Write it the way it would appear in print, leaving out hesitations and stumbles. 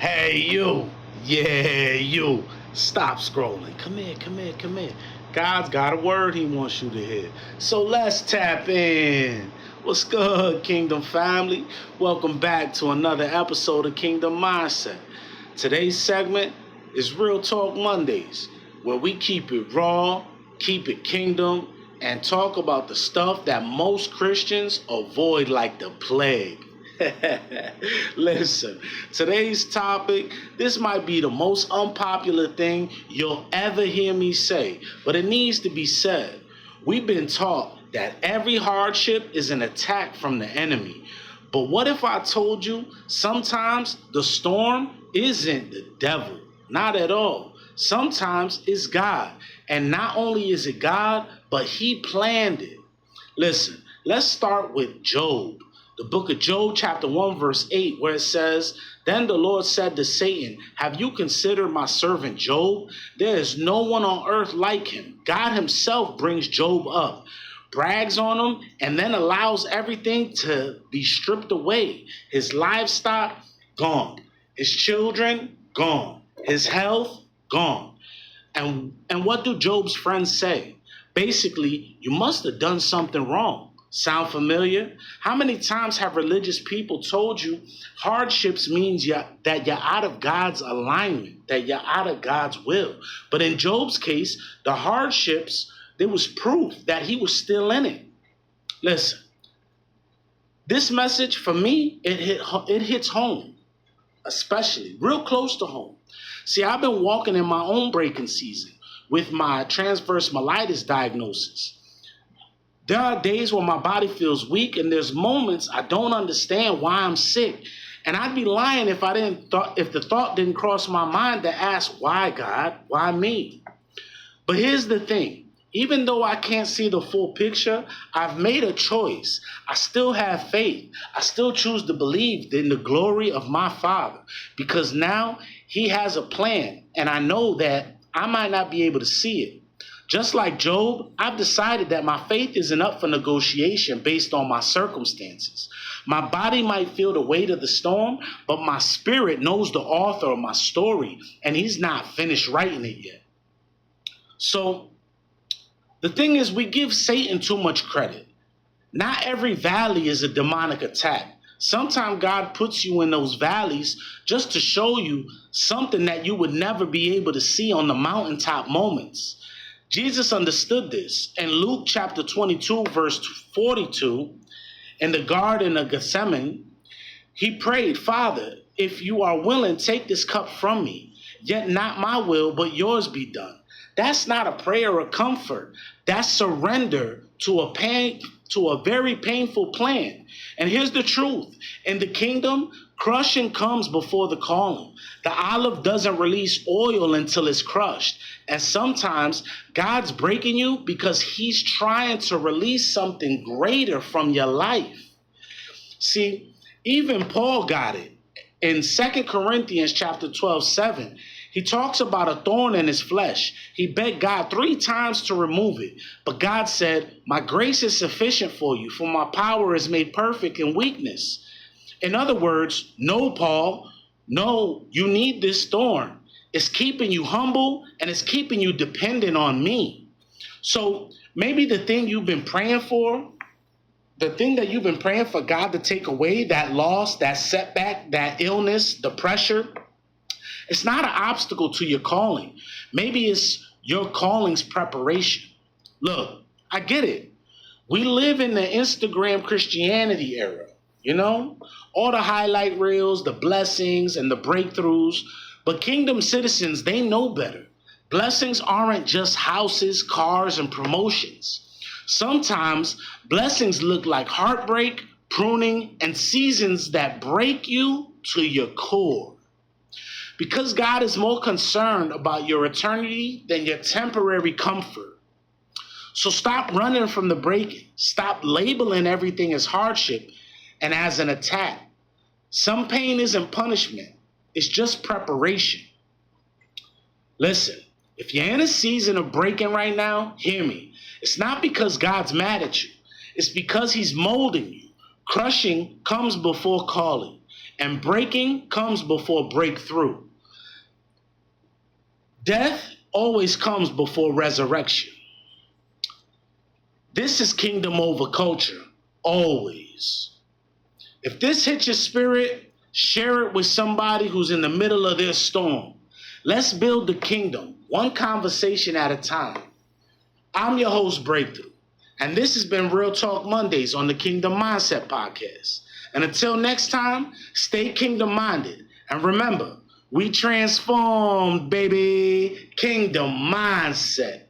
Hey, you. Yeah, you. Stop scrolling. Come here, come here, come here. God's got a word he wants you to hear. So let's tap in. What's good, Kingdom family? Welcome back to another episode of Kingdom Mindset. Today's segment is Real Talk Mondays, where we keep it raw, keep it kingdom, and talk about the stuff that most Christians avoid like the plague. Listen, today's topic, this might be the most unpopular thing you'll ever hear me say, but it needs to be said. We've been taught that every hardship is an attack from the enemy. But what if I told you sometimes the storm isn't the devil? Not at all. Sometimes it's God. And not only is it God, but he planned it. Listen, let's start with Job. The book of Job, chapter 1, verse 8, where it says, "Then the Lord said to Satan, have you considered my servant Job? There is no one on earth like him. God himself brings Job up, brags on him, and then allows everything to be stripped away. His livestock, gone. His children, gone. His health, gone." And what do Job's friends say? Basically, you must have done something wrong. Sound familiar? How many times have religious people told you hardships means that you're out of God's alignment, that you're out of God's will? But in Job's case, the hardships, there was proof that he was still in it. Listen, this message for me, it hits home, especially real close to home. See, I've been walking in my own breaking season with my transverse myelitis diagnosis. There are days when my body feels weak, and there's moments I don't understand why I'm sick. And I'd be lying if the thought didn't cross my mind to ask, why God? Why me? But here's the thing. Even though I can't see the full picture, I've made a choice. I still have faith. I still choose to believe in the glory of my Father, because now he has a plan, and I know that I might not be able to see it. Just like Job, I've decided that my faith isn't up for negotiation based on my circumstances. My body might feel the weight of the storm, but my spirit knows the author of my story, and he's not finished writing it yet. So the thing is, we give Satan too much credit. Not every valley is a demonic attack. Sometimes God puts you in those valleys just to show you something that you would never be able to see on the mountaintop moments. Jesus understood this. In Luke chapter 22, verse 42, in the Garden of Gethsemane, he prayed, "Father, if you are willing, take this cup from me. Yet not my will, but yours be done." That's not a prayer of comfort. That's surrender to a very painful plan. And here's the truth. In the kingdom, crushing comes before the calling. The olive doesn't release oil until it's crushed. And sometimes God's breaking you because he's trying to release something greater from your life. See, even Paul got it. In 2 Corinthians chapter 12:7, he talks about a thorn in his flesh. He begged God 3 times to remove it. But God said, "My grace is sufficient for you, for my power is made perfect in weakness." In other words, no, Paul, no, you need this thorn. It's keeping you humble, and it's keeping you dependent on me. So maybe the thing that you've been praying for God to take away, that loss, that setback, that illness, the pressure, it's not an obstacle to your calling. Maybe it's your calling's preparation. Look, I get it. We live in the Instagram Christianity era, all the highlight reels, the blessings and the breakthroughs. But kingdom citizens, they know better. Blessings aren't just houses, cars, and promotions. Sometimes blessings look like heartbreak, pruning, and seasons that break you to your core. Because God is more concerned about your eternity than your temporary comfort. So stop running from the breaking. Stop labeling everything as hardship and as an attack. Some pain isn't punishment. It's just preparation. Listen, if you're in a season of breaking right now, hear me. It's not because God's mad at you. It's because he's molding you. Crushing comes before calling. And breaking comes before breakthrough. Death always comes before resurrection. This is kingdom over culture, always. If this hits your spirit, share it with somebody who's in the middle of their storm. Let's build the kingdom, one conversation at a time. I'm your host, Breakthrough, and this has been Real Talk Mondays on the Kingdom Mindset Podcast. And until next time, stay kingdom-minded. And remember, we transformed, baby. Kingdom mindset.